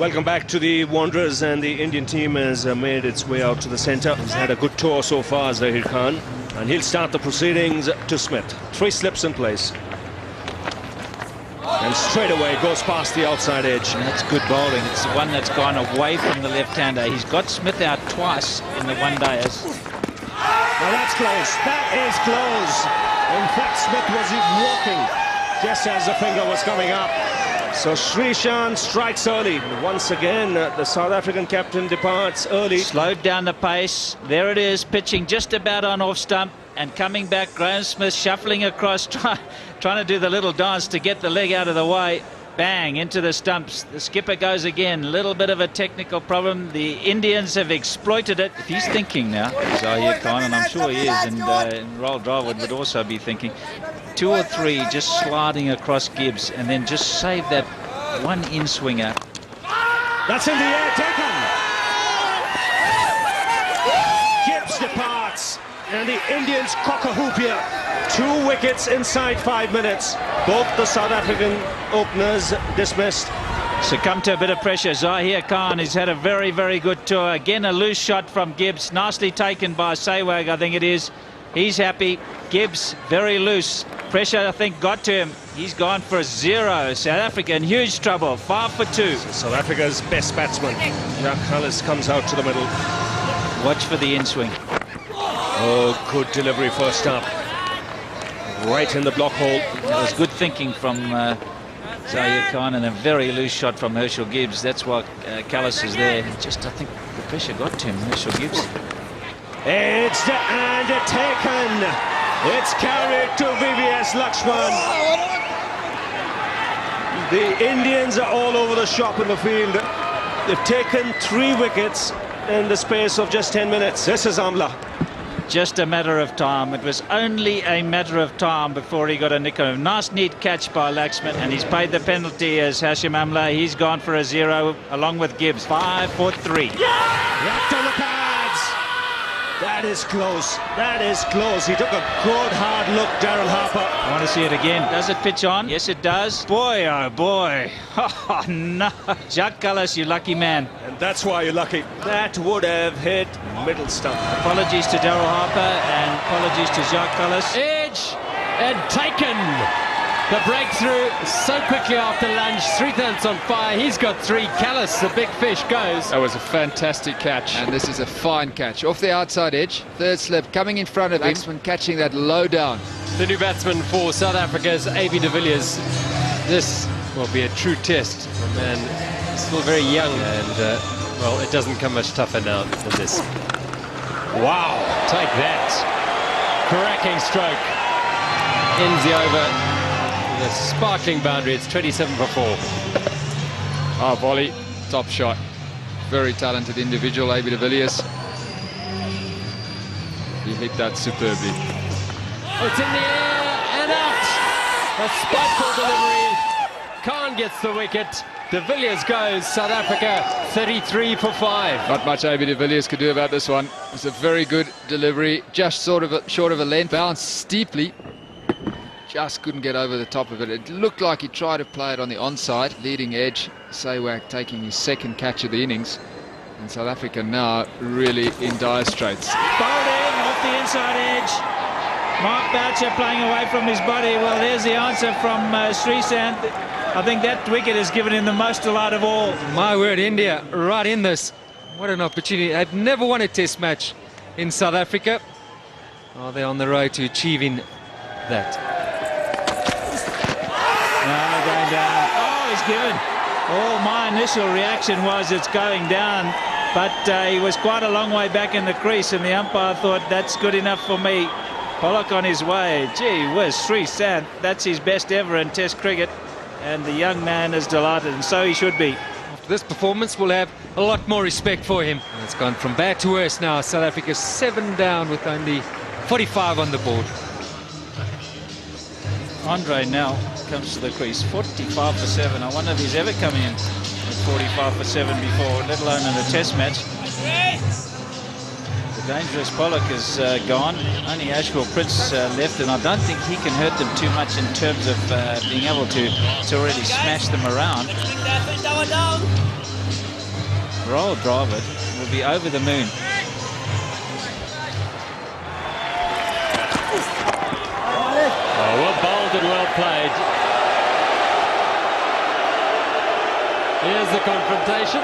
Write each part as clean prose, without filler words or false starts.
Welcome back to the Wanderers, and the Indian team has made its way out to the centre. He's had a good tour so far, Zahir Khan, and he'll start the proceedings to Smith. 3 slips in place. And straight away goes past the outside edge. And that's good bowling. It's the one that's gone away from the left-hander. He's got Smith out twice in the one-dayers. Now that's close. That is close. In fact, Smith was walking just as the finger was coming up. So Srishant strikes early. Once again, the South African captain departs early. Slowed down the pace. There it is, pitching just about on off stump. And coming back, Graham Smith shuffling across, trying to do the little dance to get the leg out of the way. Bang, into the stumps. The skipper goes again. Little bit of a technical problem. The Indians have exploited it. If he's thinking now, Zahir Khan, and I'm sure he is, and Rahul Dravid would also be thinking, 2 or 3 just sliding across Gibbs, and then just save that one in-swinger. That's in the air, taken! Gibbs departs, and the Indians cock a hoop here. 2 wickets inside 5 minutes. Both the South African openers dismissed. Succumbed to a bit of pressure. Zahir Khan has had a very, very good tour. Again, a loose shot from Gibbs. Nicely taken by Sehwag, I think it is. He's happy. Gibbs, very loose. Pressure, I think, got to him. He's gone for a 0. South Africa in huge trouble. 5 for 2. South Africa's best batsman, Jacques Kallis, comes out to the middle. Watch for the in-swing. Oh, good delivery first up. Right in the block hole. That was good thinking from Zahir Khan, and a very loose shot from Herschel Gibbs. That's why Kallis is there. Just, I think the pressure got to him, Herschel Gibbs. It's taken. It's carried to Villiers, Laxman. The Indians are all over the shop in the field. They've taken 3 wickets in the space of just 10 minutes. This is Amla. Just a matter of time. It was only a matter of time before he got a nick on him. Nice, neat catch by Laxman, and he's paid the penalty as Hashim Amla. He's gone for a 0 along with Gibbs. 5 for 3. Wrapped on the pads. That is close. That is close. He took a good hard look, Daryl Harper. I want to see it again. Does it pitch on? Yes, it does. Boy, oh boy. Oh, no. Jacques Kallis, you lucky man. And that's why you're lucky. That would have hit middle stump. Apologies to Daryl Harper and apologies to Jacques Kallis. Edge and taken. The breakthrough so quickly after lunch. Srishant's on fire. He's got 3. Kallis, the big fish, goes. That was a fantastic catch. And this is a fine catch. Off the outside edge. 3rd slip coming in front of him. Laxman catching that low down. The new batsman for South Africa's de Villiers. This will be a true test. The man is still very young, and well, it doesn't come much tougher now than this. Wow, take that. Cracking stroke. Ends the over. A sparkling boundary. It's 27 for 4. Ah, volley, top shot. Very talented individual, de Villiers. He hit that superbly. It's in the air and out. A spiteful delivery. Khan gets the wicket. De Villiers goes. South Africa 33 for 5. Not much de Villiers could do about this one. It's a very good delivery, just sort of short of a length. Bounced steeply. Just couldn't get over the top of it. It looked like he tried to play it on the onside. Leading edge, Sehwag taking his 2nd catch of the innings. And South Africa now really in dire straits. Bowled in off the inside edge. Mark Boucher playing away from his body. Well, there's the answer from Srishant. I think that wicket has given him the most delight of all. My word, India right in this. What an opportunity. I've never won a test match in South Africa. Oh, they're on the road to achieving that. Going down. Oh, he's given. Oh, my initial reaction was it's going down, but he was quite a long way back in the crease, and the umpire thought that's good enough for me. Pollock on his way. Gee whiz, Srishant, that's his best ever in Test cricket, and the young man is delighted, and so he should be. After this performance, we'll have a lot more respect for him. And it's gone from bad to worse now. South Africa 7 down with only 45 on the board. Andre now comes to the crease, 45 for 7. I wonder if he's ever come in with 45 for 7 before, let alone in a test match. The dangerous Pollock is gone. Only Ashwell Prince left, and I don't think he can hurt them too much in terms of being able to really smash them around. Roll Dravid will be over the moon. Oh, well bowled and well played. Here's the confrontation.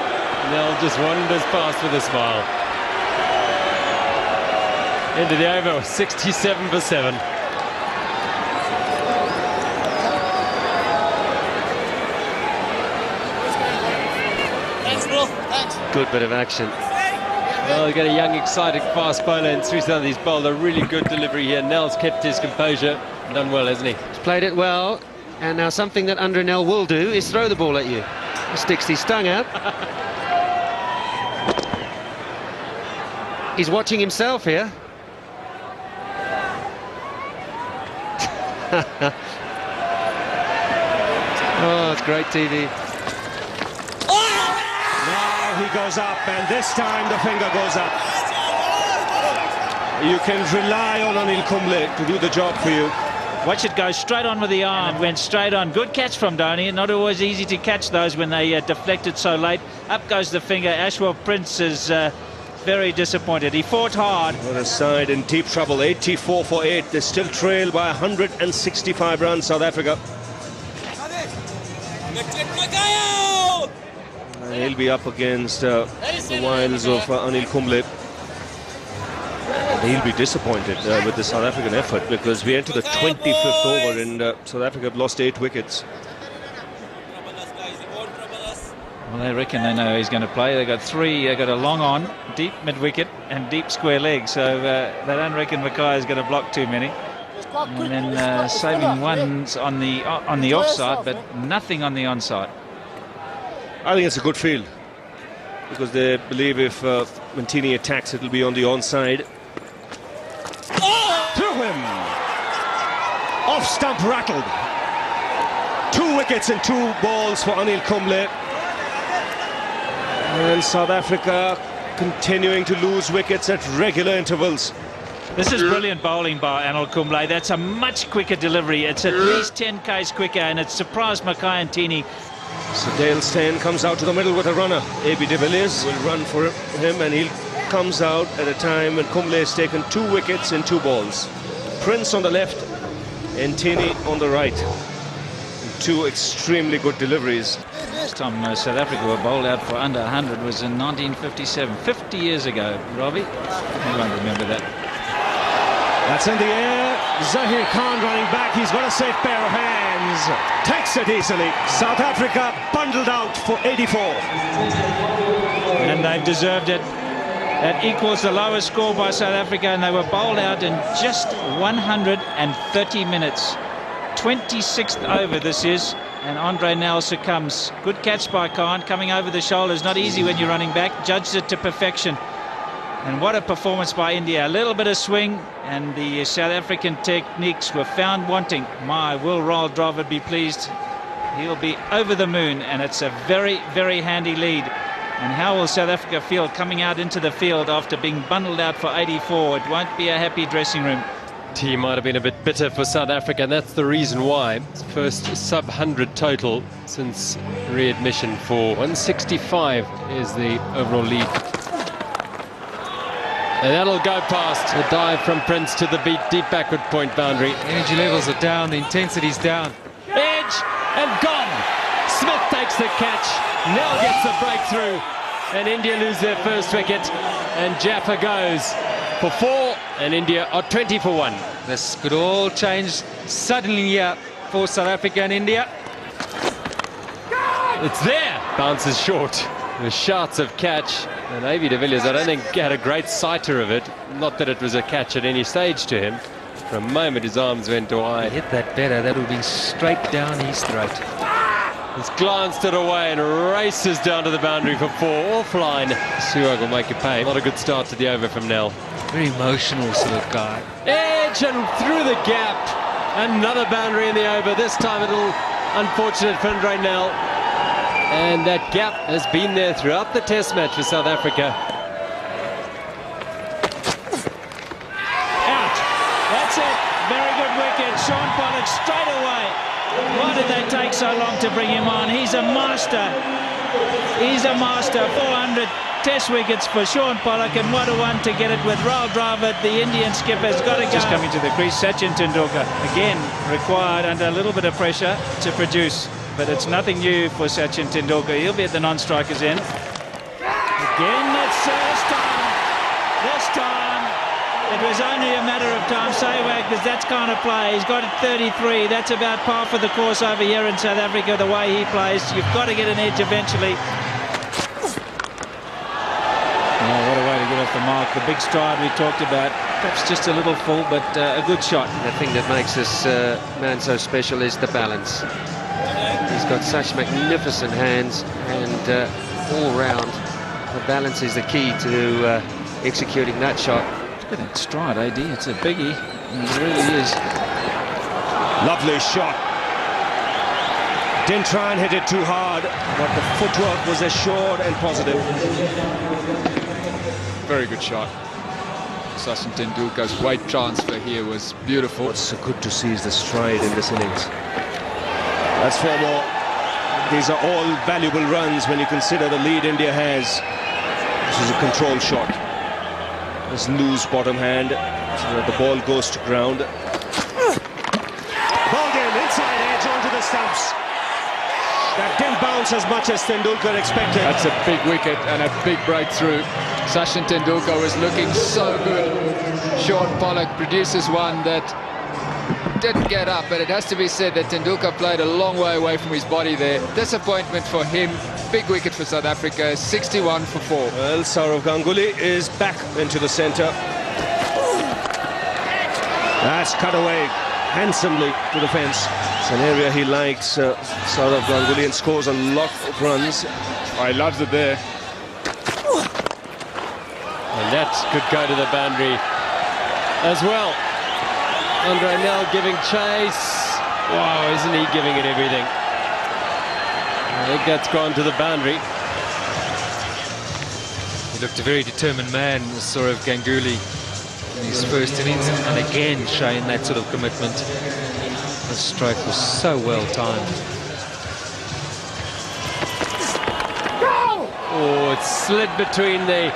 Nell just wanders past with a smile. Into the over, 67 for 7. Good bit of action. Well, you got a young, excited, fast bowler in Srishan. He's bowled a really good delivery here. Nell's kept his composure and done well, hasn't he? He's played it well, and now something that Nell will do is throw the ball at you. He sticks his tongue out. He's watching himself here. Oh, it's great TV. Now he goes up, and this time the finger goes up. You can rely on Anil Kumble to do the job for you. Watch it go straight on with the arm. Went straight on. Good catch from DHONI. Not always easy to catch those when they deflected so late. Up goes the finger. Ashwell Prince is very disappointed. He fought hard. What a side in deep trouble. 84 for 8. They still trail by 165 runs, South Africa. And he'll be up against the wiles of Anil Kumble. He'll be disappointed with the South African effort, because we enter the 25th over and South Africa have lost 8 wickets. Well, they reckon they know he's going to play. They got 3. They got a long on, deep mid wicket, and deep square leg. So they don't reckon Mackay is going to block too many. And then saving ones on the offside, but nothing on the onside. I think it's a good field, because they believe if Mantini attacks, it'll be on the onside. Through him. Off stump rattled. 2 wickets and 2 balls for Anil Kumble. And South Africa continuing to lose wickets at regular intervals. This is brilliant bowling by Anil Kumble. That's a much quicker delivery. It's at least 10 k's quicker, and it's surprised Mackay and Tini. So Dale Steyn comes out to the middle with a runner. AB de Villiers will run for him, and he comes out at a time when Kumble has taken 2 wickets and 2 balls. Prince on the left and Tini on the right. 2 extremely good deliveries. Last time South Africa were bowled out for under 100 was in 1957, 50 years ago. Robbie, you won't remember that. That's in the air. Zahir Khan running back. He's got a safe pair of hands. Takes it easily. South Africa bundled out for 84. And they've deserved it. That equals the lowest score by South Africa, and they were bowled out in just 130 minutes. 26th over this is, and Andre Nell succumbs. Good catch by Khan, coming over the shoulders. Not easy when you're running back. Judged it to perfection. And what a performance by India. A little bit of swing, and the South African techniques were found wanting. My, will Roll Dravid be pleased? He'll be over the moon, and it's a very, very handy lead. And how will South Africa feel coming out into the field after being bundled out for 84? It won't be a happy dressing room. Team might have been a bit bitter for South Africa, and that's the reason why. It's first sub-100 total since readmission for 165 is the overall lead. And that'll go past. A dive from Prince to the beat, deep backward point boundary. Energy levels are down, the intensity's down. Edge and gone. Smith takes the catch. Nell gets the breakthrough, and India lose their first wicket. And Jaffa goes for 4, and India are 20 for 1. This could all change suddenly here for South Africa and India. It's there. Bounces short. The shouts of catch. And AB de Villiers, I don't think, had a great sighter of it. Not that it was a catch at any stage to him. For a moment, his arms went wide. Hit that better, that would have been straight down his throat. He's glanced it away and races down to the boundary for 4. Offline. Suag will make it pay. Not a good start to the over from Nell. Very emotional sort of guy. Edge and through the gap. Another boundary in the over. This time a little unfortunate for Andre Nell. And that gap has been there throughout the test match for South Africa. Out. That's it. Very good wicket. Sean Pollock straight away. Why did they take so long to bring him on? He's a master. He's a master. 400 test wickets for Sean Pollock, and what a one to get it with Raul Dravid. The Indian skipper's got to go. Just coming to the crease, Sachin Tendulkar again required under a little bit of pressure to produce, but it's nothing new for Sachin Tendulkar. He'll be at the non-strikers end. Again, it's this time it was only a matter of time. Sehwag, because that's kind of play. He's got 33. That's about par for the course over here in South Africa, the way he plays. You've got to get an edge eventually. Oh, what a way to get off the mark. The big stride we talked about. Perhaps just a little full, but a good shot. The thing that makes this man so special is the balance. He's got such magnificent hands, and all round, the balance is the key to executing that shot. Look at that stride, AD. It's a biggie. It really is. Lovely shot. Didn't try and hit it too hard, but the footwork was assured and positive. Very good shot. Sachin Tendulkar's weight transfer here was beautiful. What's so good to see is the stride in this innings. That's 4 more. These are all valuable runs when you consider the lead India has. This is a control shot. This loose bottom hand, so that the ball goes to ground. Ball game, inside edge onto the stumps. That didn't bounce as much as Tendulkar expected. That's a big wicket and a big breakthrough. Sachin Tendulkar was looking so good. Sean Pollock produces one that didn't get up, but it has to be said that Tendulkar played a long way away from his body there. Disappointment for him. Big wicket for South Africa, 61 for 4. Well, Sourav Ganguly is back into the centre. That's cut away handsomely to the fence. It's an area he likes, Sourav Ganguly, and scores a lot of runs. Oh, he loves it there. And that could go to the boundary as well. Andre Nel giving chase. Wow, isn't he giving it everything? I think that's gone to the boundary. He looked a very determined man, Sourav Ganguly, in his first innings, and again showing that sort of commitment. The stroke was so well timed. Oh, it slid between the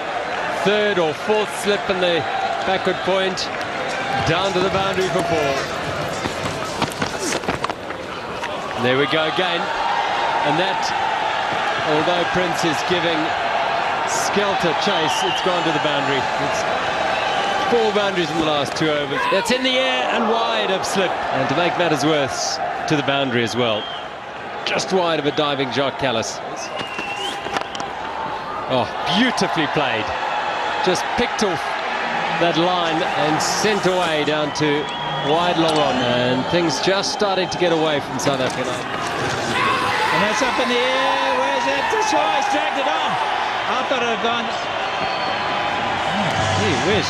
third or fourth slip and the backward point. Down to the boundary for 4. There we go again. And that, although Prince is giving Skelter chase, it's gone to the boundary. It's 4 boundaries in the last 2 overs. It's in the air and wide of slip. And to make matters worse, to the boundary as well. Just wide of a diving Jacques Kallis. Oh, beautifully played. Just picked off that line and sent away down to wide long on, and things just starting to get away from South Africa. And that's up in the air. Where's that? He's dragged it on. I thought it had gone. Oh, gee whiz.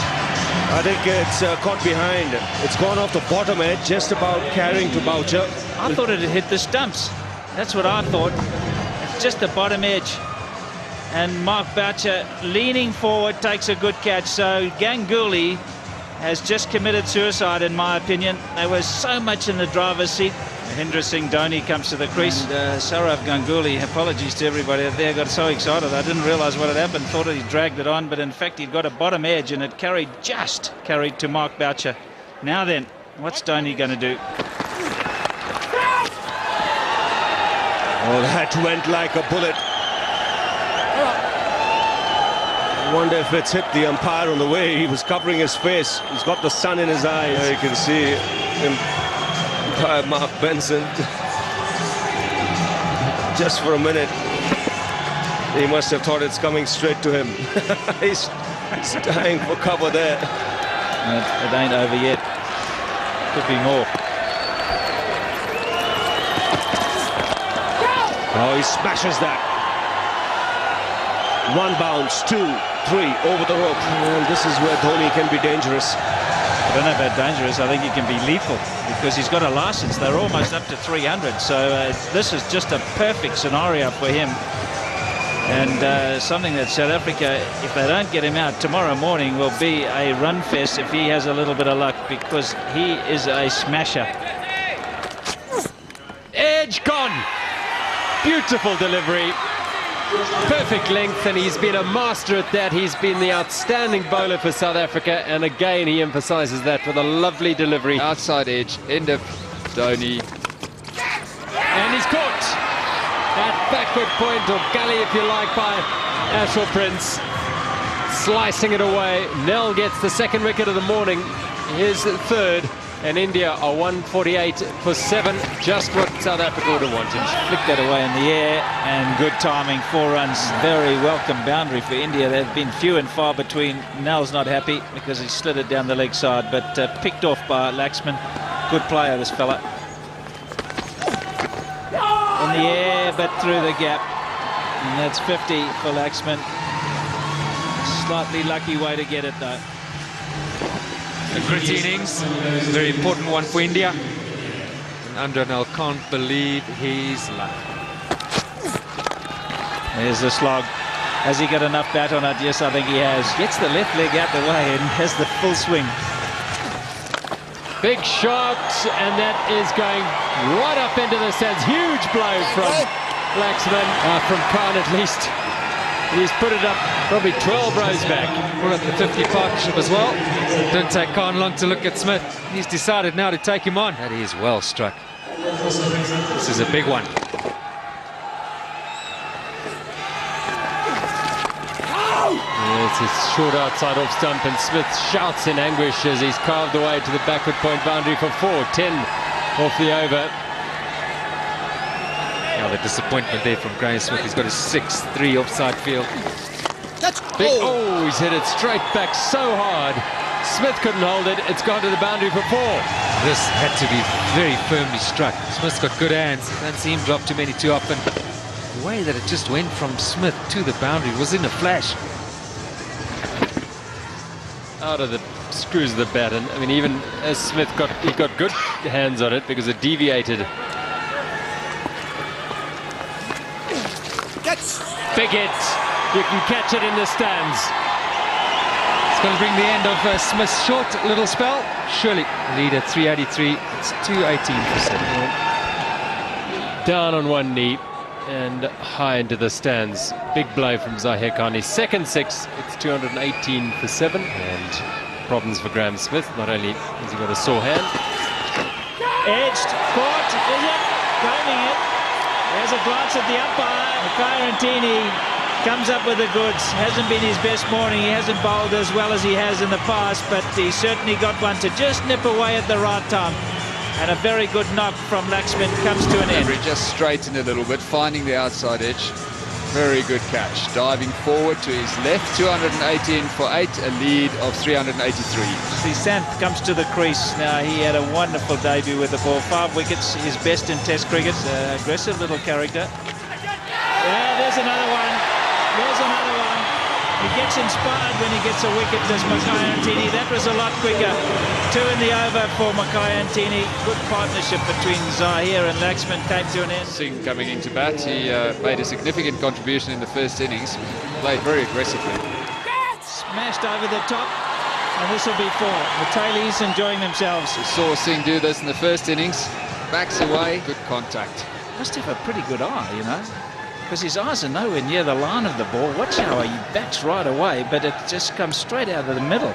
I think it's caught behind. It's gone off the bottom edge, just about carrying to Boucher. I thought it had hit the stumps. That's what I thought. It's just the bottom edge. And Mark Boucher leaning forward takes a good catch. So Ganguly has just committed suicide, in my opinion. There was so much in the driver's seat. Mahendra Singh Dhoni comes to the crease. And Sourav Ganguly, apologies to everybody out there, got so excited. I didn't realise what had happened. Thought he dragged it on, but in fact he'd got a bottom edge and it carried to Mark Boucher. Now then, what's Dhoni going to do? Oh, that went like a bullet. I wonder if it's hit the umpire on the way. He was covering his face. He's got the sun in his eyes. You can see him. Mark Benson. Just for a minute, he must have thought it's coming straight to him. He's dying for cover there. It ain't over yet. Could be more. Oh, he smashes that. 1 bounce, 2, 3 over the rope. And this is where Dhoni can be dangerous. I don't know about dangerous. I think he can be lethal because he's got a license. They're almost up to 300. So this is just a perfect scenario for him. And something that South Africa, if they don't get him out tomorrow morning, will be a run fest if he has a little bit of luck, because he is a smasher. Edge gone. Beautiful delivery. perfect length, and he's been a master at that. He's been the outstanding bowler for South Africa, and again he emphasises that with a lovely delivery. Outside edge, end of DHONI. And he's caught at backward point, or gully if you like, by Ashwell Prince. Slicing it away. Nell gets the second wicket of the morning, his third, and India are 148 for 7, just what South Africa would have wanted. Flicked that away in the air, and good timing, 4 runs. Very welcome boundary for India. They've been few and far between. Nell's not happy because he slid it down the leg side, but picked off by Laxman. Good player, this fella. In the air, but through the gap, and that's 50 for Laxman. Slightly lucky way to get it though. A gritty innings, very important one for India. And Undernell can't believe he's luck. There's the slog. Has he got enough bat on it? Yes, I think he has. Gets the left leg out the way and has the full swing. Big shot, and that is going right up into the stands. Huge blow from Laxman, from Khan at least. He's put it up probably 12 rows back. We're at the 50 partnership as well. Didn't take Khan long to look at Smith. He's decided now to take him on. That is well struck. This is a big one. Yes, it's short outside off stump, and Smith shouts in anguish as he's carved away to the backward point boundary for 4. 10 off the over. Now the disappointment there from Graham Smith. He's got a 6-3 offside field. That's big. Oh, he's hit it straight back so hard. Smith couldn't hold it. It's gone to the boundary for 4. This had to be very firmly struck. Smith's got good hands. Don't see him drop too many too often. The way that it just went from Smith to the boundary was in a flash. Out of the screws of the bat, and I mean, even as Smith got good hands on it because it deviated. Big hit. You can catch it in the stands. It's going to bring the end of Smith's short little spell. Surely lead at 383. It's 218 for 7. Down on one knee and high into the stands. Big blow from Zahir Khan. His second 6. It's 218 for 7. And problems for Graham Smith. Not only has he got a sore hand. Edged, caught, is it? Claiming it. There's a glance at the umpire. Makai comes up with the goods. Hasn't been his best morning. He hasn't bowled as well as he has in the past, but he certainly got one to just nip away at the right time. And a very good knock from Laxman comes to an end. Just straightened a little bit, finding the outside edge. Very good catch. Diving forward to his left, 218 for 8, a lead of 383. Srisanth comes to the crease. Now, he had a wonderful debut with the ball. 5 wickets, his best in Test cricket. Aggressive little character. Yeah, there's another one. There's another one. He gets inspired when he gets a wicket, does Makai. That was a lot quicker. 2 in the over for Makai. Good partnership between Zahir and Laxman came to an end. Singh coming into bat, he made a significant contribution in the first innings. Played very aggressively. Smashed over the top, and this will be 4. The tailies enjoying themselves. We saw Singh do this in the first innings. Backs away, good contact. Must have a pretty good eye, you know, because his eyes are nowhere near the line of the ball. Watch how he backs right away, but it just comes straight out of the middle.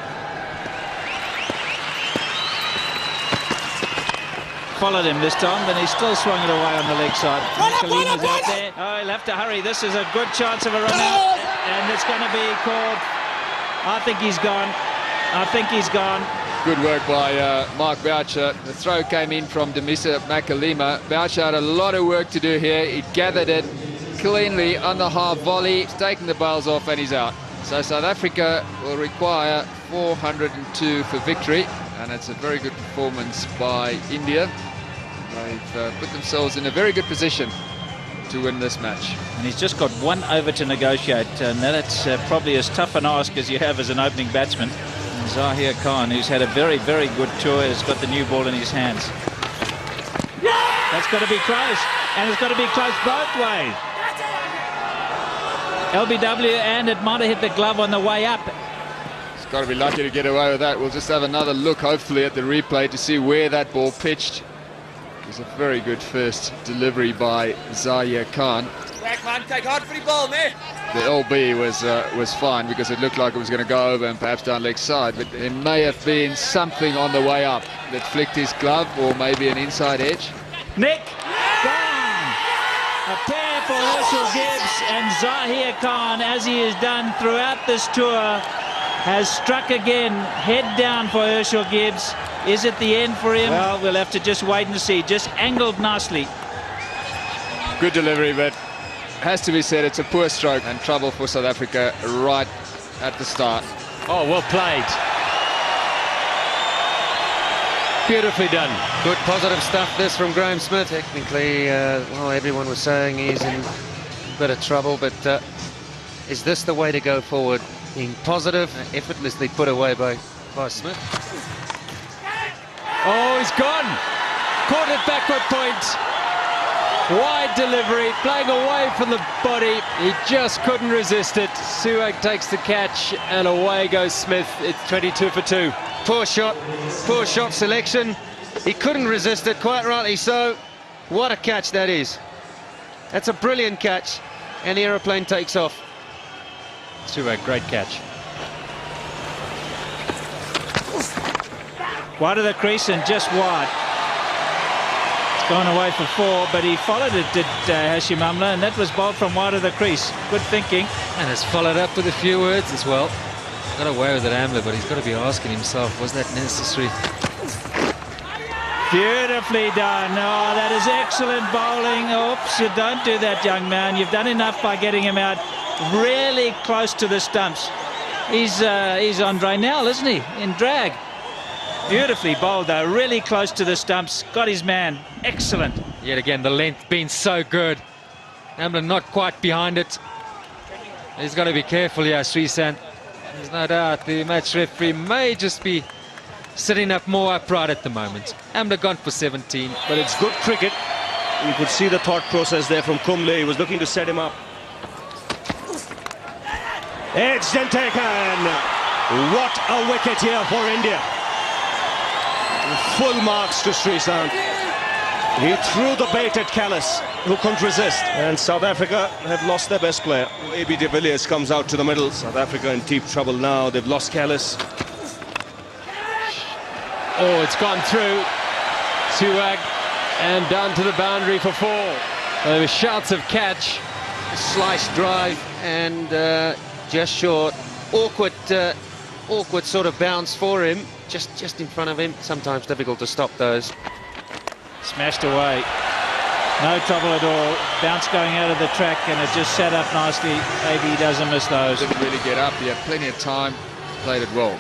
Followed him this time, but he still swung it away on the leg side. Kalima's out there. Oh, he'll have to hurry. This is a good chance of a run out, and it's going to be called. I think he's gone. I think he's gone. Good work by Mark Boucher. The throw came in from DHONI Makalima. Boucher had a lot of work to do here. He gathered it cleanly on the half volley. He's taken the bowls off and he's out. So South Africa will require 402 for victory. And it's a very good performance by India. They've put themselves in a very good position to win this match. And he's just got 1 over to negotiate. And that's probably as tough an ask as you have as an opening batsman. Zahir Khan, who's had a very, very good tour, has got the new ball in his hands. That's got to be close, and it's got to be close both ways. LBW, and it might have hit the glove on the way up. He's got to be lucky to get away with that. We'll just have another look, hopefully, at the replay to see where that ball pitched. It was a very good first delivery by Zahir Khan. The LB was fine because it looked like it was going to go over and perhaps down leg side, but there may have been something on the way up that flicked his glove, or maybe an inside edge. Nick, gone. A pair for Herschel Gibbs, and Zahir Khan, as he has done throughout this tour, has struck again. Head down for Herschel Gibbs. Is it the end for him? Well, we'll have to just wait and see. Just angled nicely. Good delivery, but has to be said it's a poor stroke and trouble for South Africa right at the start. Oh, well played. Beautifully done. Good positive stuff this from Graham Smith. Technically, well, everyone was saying he's in a bit of trouble, but is this the way to go forward? Being positive, effortlessly put away by Smith. Oh, he's gone. Caught at backward point. Wide delivery, playing away from the body. He just couldn't resist it. Suag takes the catch, and away goes Smith. It's 22 for 2. Poor shot selection. He couldn't resist it, quite rightly so. What a catch that is. That's a brilliant catch, and the aeroplane takes off. Suag, great catch. Wide of the crease and just wide. Gone away for 4, but he followed it, did Hashim Amla, and that was bowled from wide of the crease. Good thinking. And has followed up with a few words as well. Got away with it, Amla, but he's got to be asking himself, was that necessary? Beautifully done. Oh, that is excellent bowling. Oops, you don't do that, young man. You've done enough by getting him out really close to the stumps. He's on Draynell, isn't he? In drag. Beautifully bowled though, really close to the stumps, got his man, excellent. Yet again, the length being so good. Amla not quite behind it. He's got to be careful here, Srisan. There's no doubt the match referee may just be sitting up more upright at the moment. Amla gone for 17. But it's good cricket. You could see the thought process there from Kumble. He was looking to set him up. It's then taken. What a wicket here for India. Full marks to Srisan. He threw the bait at Callis, who couldn't resist. And South Africa have lost their best player. AB de Villiers comes out to the middle. South Africa in deep trouble now. They've lost Callis. Oh, it's gone through. Suag, and down to the boundary for 4. There were shouts of catch. Slice drive and just short. Awkward sort of bounce for him. Just in front of him. Sometimes difficult to stop those. Smashed away. No trouble at all. Bounce going out of the track, and it just sat up nicely. Maybe he doesn't miss those. Didn't really get up. He had plenty of time. Played it well.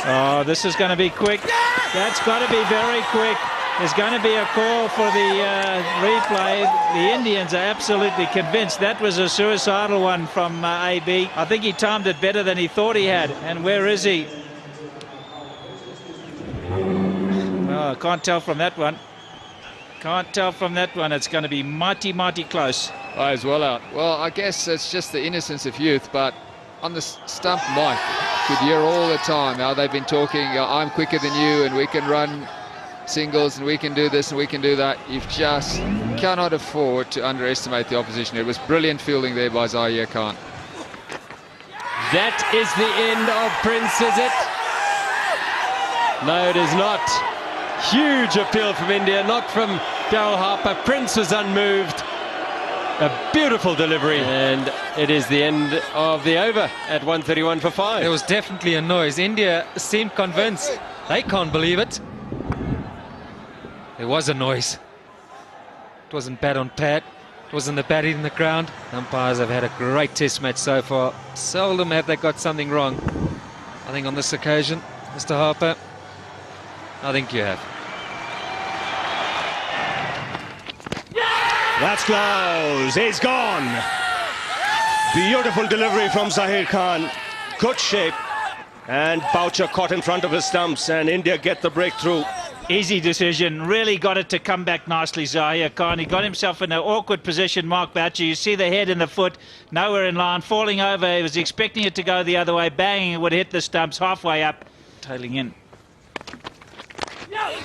Oh, this is going to be quick. That's got to be very quick. There's going to be a call for the replay. The Indians are absolutely convinced that was a suicidal one from AB. I think he timed it better than he thought he had. And where is he? Oh, can't tell from that one. Can't tell from that one. It's going to be mighty, mighty close. Eyes well out. Well, I guess it's just the innocence of youth, but on the stump mic, could hear all the time how they've been talking, I'm quicker than you and we can run singles and we can do this and we can do that. You just cannot afford to underestimate the opposition. It was brilliant fielding there by Zahir Khan. That is the end of Prince, is it? No, it is not. Huge appeal from India, not from Daryl Harper. Prince was unmoved. A beautiful delivery, and it is the end of the over at 131 for 5. There was definitely a noise. India seemed convinced. They can't believe it. There was a noise. It wasn't bat on pad. It wasn't the bat hitting the ground. Umpires have had a great test match so far. Seldom have they got something wrong. I think on this occasion, Mr. Harper, I think you have. That's close. He's gone. Beautiful delivery from Zahir Khan. Good shape. And Boucher caught in front of his stumps, and India get the breakthrough. Easy decision. Really got it to come back nicely, Zahir Khan. He got himself in an awkward position, Mark Boucher. You see the head and the foot nowhere in line, falling over. He was expecting it to go the other way, banging, it would hit the stumps halfway up, tailing in.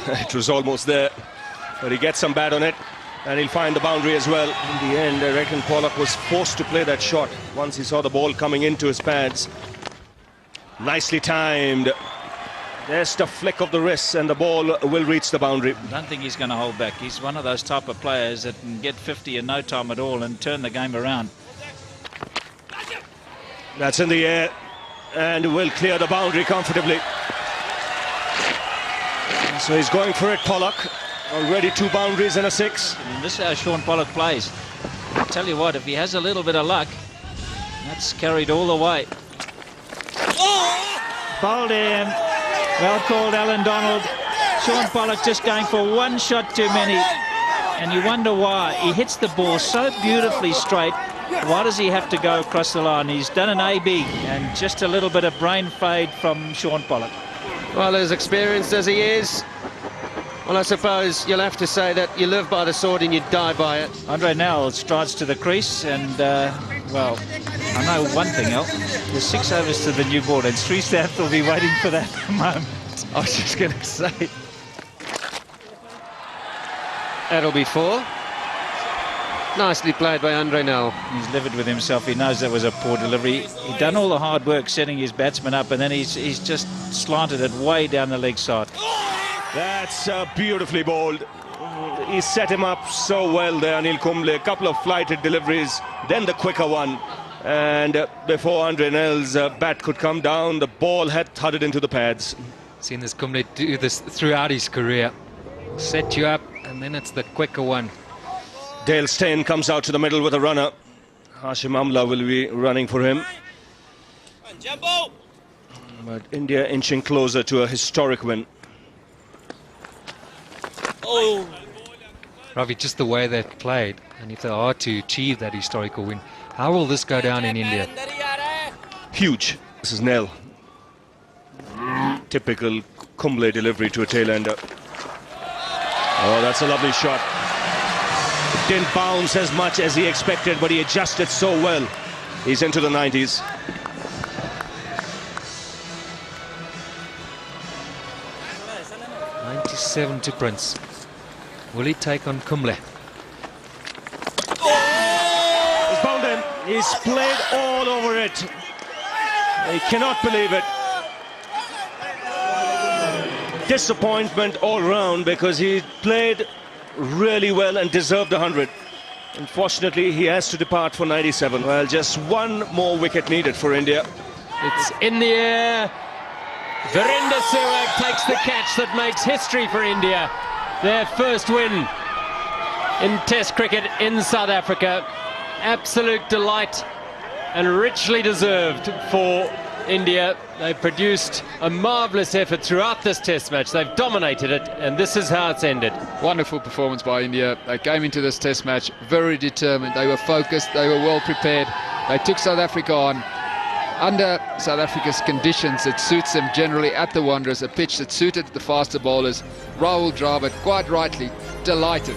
It was almost there. but he gets some bat on it, and he'll find the boundary as well. In the end, I reckon Pollock was forced to play that shot once he saw the ball coming into his pads. Nicely timed. Just a flick of the wrist and the ball will reach the boundary. I don't think he's going to hold back. He's one of those type of players that can get 50 in no time at all and turn the game around. That's in the air and will clear the boundary comfortably. So he's going for it, Pollock. Already 2 boundaries and a 6. And this is how Sean Pollock plays. I tell you what, if he has a little bit of luck, that's carried all the way. Bowled in. Well called, Alan Donald. Sean Pollock just going for one shot too many. And you wonder why. He hits the ball so beautifully straight. Why does he have to go across the line? He's done an AB and just a little bit of brain fade from Sean Pollock. Well, as experienced as he is, well, I suppose you'll have to say that you live by the sword and you die by it. Andre Nell strides to the crease and, well, I know one thing, Al. There's 6 overs to the new board and Srisanth will be waiting for that moment. I was just going to say. That'll be 4. Nicely played by Andre Nell. He's livid with himself. He knows that was a poor delivery. He'd done all the hard work setting his batsman up and then he's just slanted it way down the leg side. That's beautifully bowled. He set him up so well there, Anil Kumble. A couple of flighted deliveries, then the quicker one. And before Andre Nell's bat could come down, the ball had thudded into the pads. Seen this Kumble do this throughout his career. Set you up, and then it's the quicker one. Dale Steyn comes out to the middle with a runner. Hashim Amla will be running for him. But India inching closer to a historic win. Ravi, just the way they've played, and if they are to achieve that historical win, how will this go down in India? Huge. This is Nell. Typical Kumble delivery to a tailender. Oh, that's a lovely shot. It didn't bounce as much as he expected, but he adjusted so well. He's into the 90s. .97 to Prince. Will he take on Kumble? He's bowled in. He's played all over it. He cannot believe it. Disappointment all round because he played really well and deserved 100. Unfortunately, he has to depart for 97. Well, just one more wicket needed for India. It's in the air. Virender Sehwag takes the catch that makes history for India. Their first win in Test cricket in South Africa. Absolute delight and richly deserved for India. They produced a marvellous effort throughout this Test match. They've dominated it, and this is how it's ended. Wonderful performance by India. They came into this Test match very determined. They were focused. They were well prepared. They took South Africa on. Under South Africa's conditions, it suits them generally at the Wanderers, a pitch that suited the faster bowlers. Rahul Dravid, quite rightly, delighted